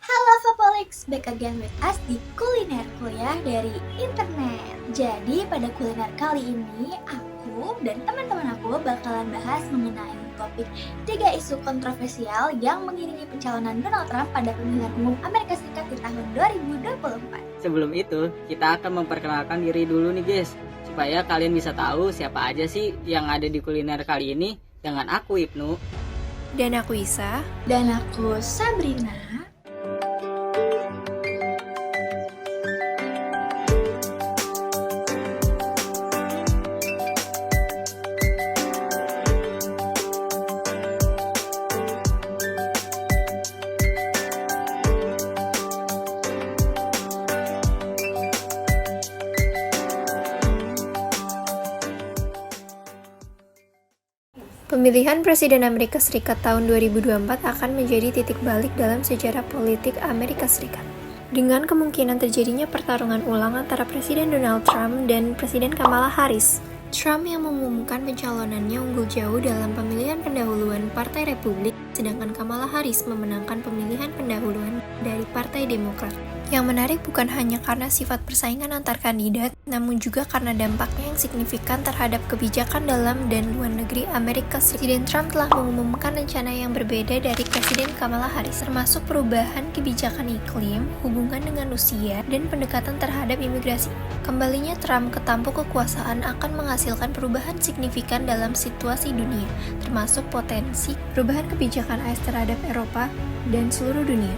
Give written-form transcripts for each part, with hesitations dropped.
Halo Vapolix, back again with us di Kuliner Kuliah dari Internet. Jadi pada kuliner kali ini, aku dan teman-teman aku bakalan bahas mengenai topik 3 isu kontroversial yang mengiringi pencalonan Donald Trump pada pemilihan umum Amerika Serikat di tahun 2024. Sebelum itu, kita akan memperkenalkan diri dulu nih guys, supaya kalian bisa tahu siapa aja sih yang ada di kuliner kali ini dengan aku Ibnu. Dan aku Isa. Dan aku Sabrina. Pemilihan Presiden Amerika Serikat tahun 2024 akan menjadi titik balik dalam sejarah politik Amerika Serikat. Dengan kemungkinan terjadinya pertarungan ulang antara Presiden Donald Trump dan Presiden Kamala Harris. Trump yang mengumumkan pencalonannya unggul jauh dalam pemilihan pendahuluan Partai Republik, sedangkan Kamala Harris memenangkan pemilihan pendahuluan dari Partai Demokrat. Yang menarik bukan hanya karena sifat persaingan antar kandidat, namun juga karena dampaknya yang signifikan terhadap kebijakan dalam dan luar negeri Amerika Serikat. Presiden Trump telah mengumumkan rencana yang berbeda dari Presiden Kamala Harris, termasuk perubahan kebijakan iklim, hubungan dengan Rusia, dan pendekatan terhadap imigrasi. Kembalinya Trump ke tampuk kekuasaan akan menghasilkan perubahan signifikan dalam situasi dunia, termasuk potensi perubahan kebijakan AS terhadap Eropa dan seluruh dunia.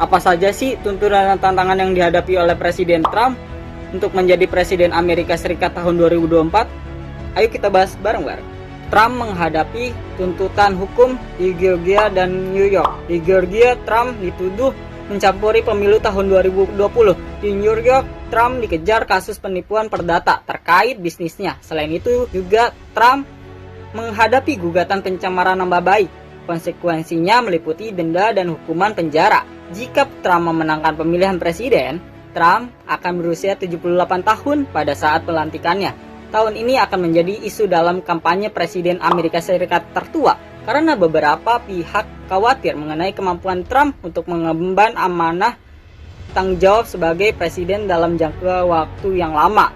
Apa saja sih tuntutan dan tantangan yang dihadapi oleh Presiden Trump untuk menjadi Presiden Amerika Serikat tahun 2024? Ayo kita bahas bareng-bareng. Trump menghadapi tuntutan hukum di Georgia dan New York. Di Georgia, Trump dituduh mencampuri pemilu tahun 2020. Di New York, Trump dikejar kasus penipuan perdata terkait bisnisnya. Selain itu juga Trump menghadapi gugatan pencemaran nama baik. Konsekuensinya meliputi denda dan hukuman penjara. Jika Trump memenangkan pemilihan presiden, Trump akan berusia 78 tahun pada saat pelantikannya. Tahun ini akan menjadi isu dalam kampanye Presiden Amerika Serikat tertua karena beberapa pihak khawatir mengenai kemampuan Trump untuk mengemban amanah tanggung jawab sebagai presiden dalam jangka waktu yang lama.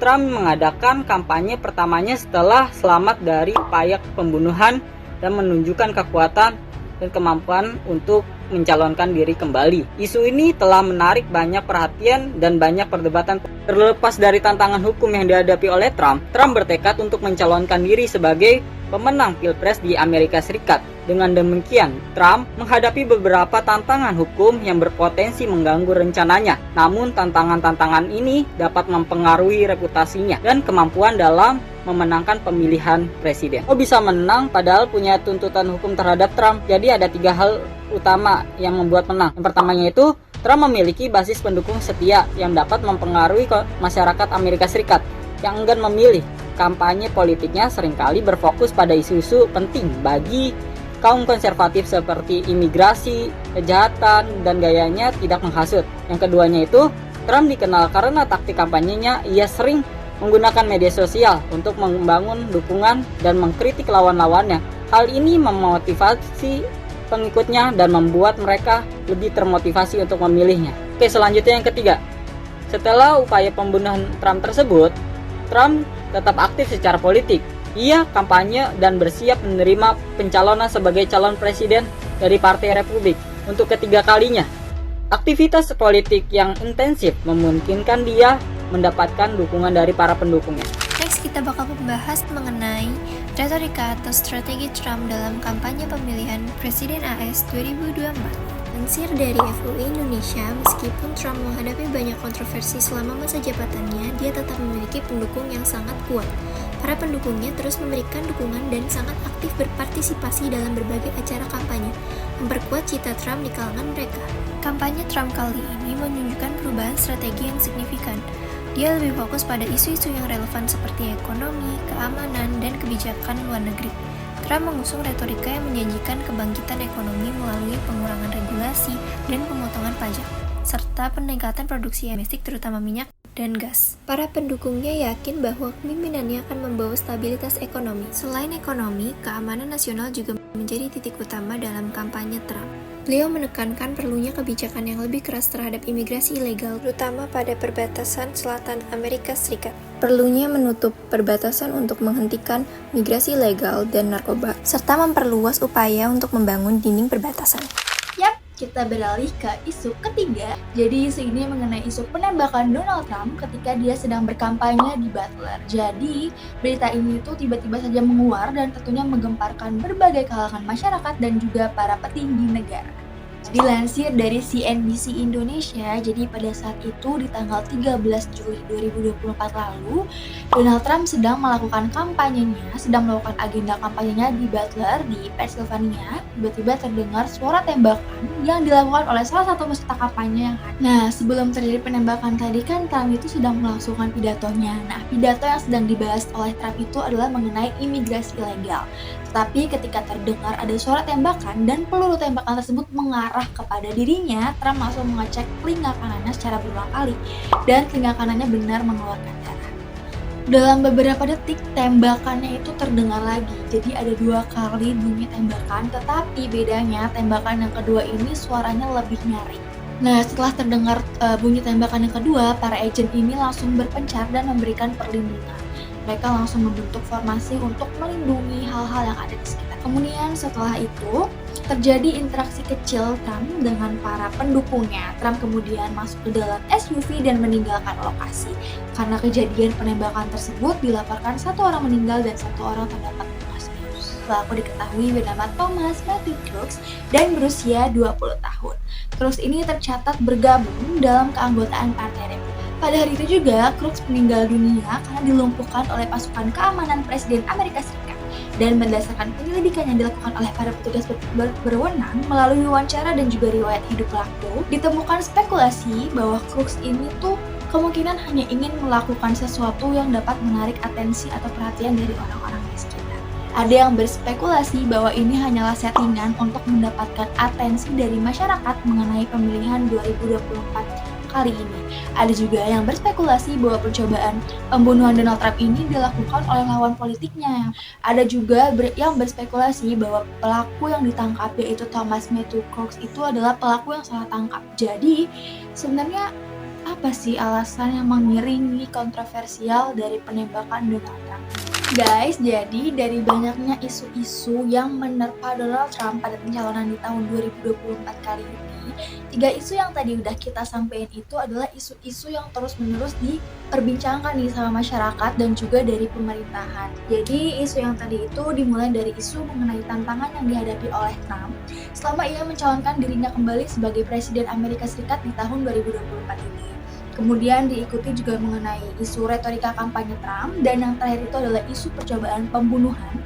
Trump mengadakan kampanye pertamanya setelah selamat dari upaya pembunuhan dan menunjukkan kekuatan dan kemampuan untuk mencalonkan diri kembali. Isu ini telah menarik banyak perhatian dan banyak perdebatan. Terlepas dari tantangan hukum yang dihadapi oleh Trump, Trump bertekad untuk mencalonkan diri sebagai pemenang Pilpres di Amerika Serikat. Dengan demikian, Trump menghadapi beberapa tantangan hukum yang berpotensi mengganggu rencananya. Namun, tantangan-tantangan ini dapat mempengaruhi reputasinya dan kemampuan dalam memenangkan pemilihan presiden. Bisa menang padahal punya tuntutan hukum terhadap Trump. Jadi ada 3 hal utama yang membuat menang. Yang pertamanya itu, Trump memiliki basis pendukung setia yang dapat mempengaruhi masyarakat Amerika Serikat yang enggan memilih. Kampanye politiknya seringkali berfokus pada isu-isu penting bagi kaum konservatif seperti imigrasi, kejahatan, dan gayanya tidak menghasut. Yang keduanya itu, Trump dikenal karena taktik kampanyenya ia sering menggunakan media sosial untuk membangun dukungan dan mengkritik lawan-lawannya. Hal ini memotivasi pengikutnya dan membuat mereka lebih termotivasi untuk memilihnya. Oke, selanjutnya yang ketiga. Setelah upaya pembunuhan Trump tersebut, Trump tetap aktif secara politik. Ia kampanye dan bersiap menerima pencalonan sebagai calon presiden dari Partai Republik untuk ketiga kalinya. Aktivitas politik yang intensif memungkinkan dia mendapatkan dukungan dari para pendukungnya. Next, kita bakal membahas mengenai retorika atau strategi Trump dalam kampanye pemilihan Presiden AS 2024. Lansir dari FUI Indonesia, meskipun Trump menghadapi banyak kontroversi selama masa jabatannya, dia tetap memiliki pendukung yang sangat kuat. Para pendukungnya terus memberikan dukungan dan sangat aktif berpartisipasi dalam berbagai acara kampanye, memperkuat citra Trump di kalangan mereka. Kampanye Trump kali ini menunjukkan perubahan strategi yang signifikan. Dia lebih fokus pada isu-isu yang relevan seperti ekonomi, keamanan, dan kebijakan luar negeri. Trump mengusung retorika yang menjanjikan kebangkitan ekonomi melalui pengurangan regulasi dan pemotongan pajak, serta peningkatan produksi domestik terutama minyak dan gas. Para pendukungnya yakin bahwa kepemimpinannya akan membawa stabilitas ekonomi. Selain ekonomi, keamanan nasional juga menjadi titik utama dalam kampanye Trump. Beliau menekankan perlunya kebijakan yang lebih keras terhadap imigrasi ilegal, terutama pada perbatasan selatan Amerika Serikat. Perlunya menutup perbatasan untuk menghentikan migrasi ilegal dan narkoba, serta memperluas upaya untuk membangun dinding perbatasan. Yap, kita beralih ke isu ketiga. Jadi isu ini mengenai isu penembakan Donald Trump ketika dia sedang berkampanye di Butler. Jadi berita ini tuh tiba-tiba saja menguar dan tentunya menggemparkan berbagai kalangan masyarakat dan juga para petinggi negara. Dilansir dari CNBC Indonesia, jadi pada saat itu di tanggal 13 Juli 2024 lalu, Donald Trump sedang melakukan melakukan agenda kampanyenya di Butler, di Pennsylvania. Tiba-tiba terdengar suara tembakan yang dilakukan oleh salah satu peserta kampanye yang hadir. Nah, sebelum terjadi penembakan tadi kan Trump itu sedang melangsungkan pidatonya. Nah, pidato yang sedang dibahas oleh Trump itu adalah mengenai imigrasi ilegal. Tetapi ketika terdengar ada suara tembakan dan peluru tembakan tersebut mengarah kepada dirinya, Trump langsung mengecek telinga kanannya secara berulang kali dan telinga kanannya benar mengeluarkan darah. Dalam beberapa detik tembakannya itu terdengar lagi, jadi ada 2 kali bunyi tembakan, tetapi bedanya tembakan yang kedua ini suaranya lebih nyaring. Nah, setelah terdengar bunyi tembakan yang kedua, para agen ini langsung berpencar dan memberikan perlindungan. Mereka langsung membentuk formasi untuk melindungi hal-hal yang ada di sekitar. Kemudian setelah itu terjadi interaksi kecil Trump dengan para pendukungnya. Trump kemudian masuk ke dalam SUV dan meninggalkan lokasi. Karena kejadian penembakan tersebut dilaporkan 1 orang meninggal dan 1 orang terdapat luka serius. Pelaku diketahui bernama Thomas Matthew Crooks dan berusia 20 tahun. Crooks ini tercatat bergabung dalam keanggotaan Partai Demokrat. Pada hari itu juga, Crooks meninggal dunia karena dilumpuhkan oleh pasukan keamanan Presiden Amerika Serikat. Dan berdasarkan penyelidikan yang dilakukan oleh para petugas berwenang melalui wawancara dan juga riwayat hidup pelaku, ditemukan spekulasi bahwa Crooks ini tuh kemungkinan hanya ingin melakukan sesuatu yang dapat menarik atensi atau perhatian dari orang-orang di sekitar. Ada yang berspekulasi bahwa ini hanyalah settingan untuk mendapatkan atensi dari masyarakat mengenai pemilihan 2024 kali ini. Ada juga yang berspekulasi bahwa percobaan pembunuhan Donald Trump ini dilakukan oleh lawan politiknya. Ada juga yang berspekulasi bahwa pelaku yang ditangkap yaitu Thomas Matthew Crooks itu adalah pelaku yang salah tangkap. Jadi sebenarnya apa sih alasan yang mengiringi kontroversial dari penembakan Donald Trump? Guys, jadi dari banyaknya isu-isu yang menerpa Donald Trump pada pencalonan di tahun 2024 kali ini, 3 isu yang tadi udah kita sampaikan itu adalah isu-isu yang terus-menerus diperbincangkan nih sama masyarakat dan juga dari pemerintahan. Jadi isu yang tadi itu dimulai dari isu mengenai tantangan yang dihadapi oleh Trump selama ia mencalonkan dirinya kembali sebagai Presiden Amerika Serikat di tahun 2024 ini. Kemudian diikuti juga mengenai isu retorika kampanye Trump, dan yang terakhir itu adalah isu percobaan pembunuhan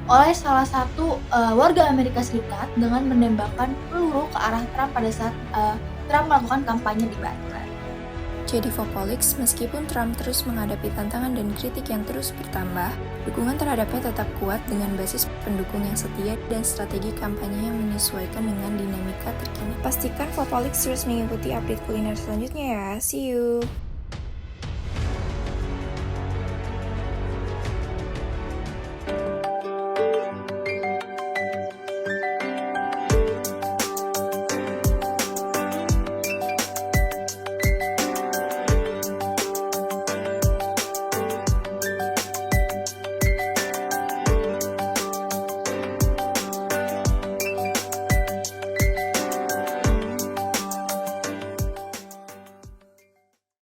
oleh salah satu warga Amerika Serikat dengan menembakkan peluru ke arah Trump pada saat Trump melakukan kampanye di Butler. Jadi Vopolix, meskipun Trump terus menghadapi tantangan dan kritik yang terus bertambah, dukungan terhadapnya tetap kuat dengan basis pendukung yang setia dan strategi kampanye yang menyesuaikan dengan dinamika terkini. Pastikan Vopolix terus mengikuti update kuliner selanjutnya ya. See you!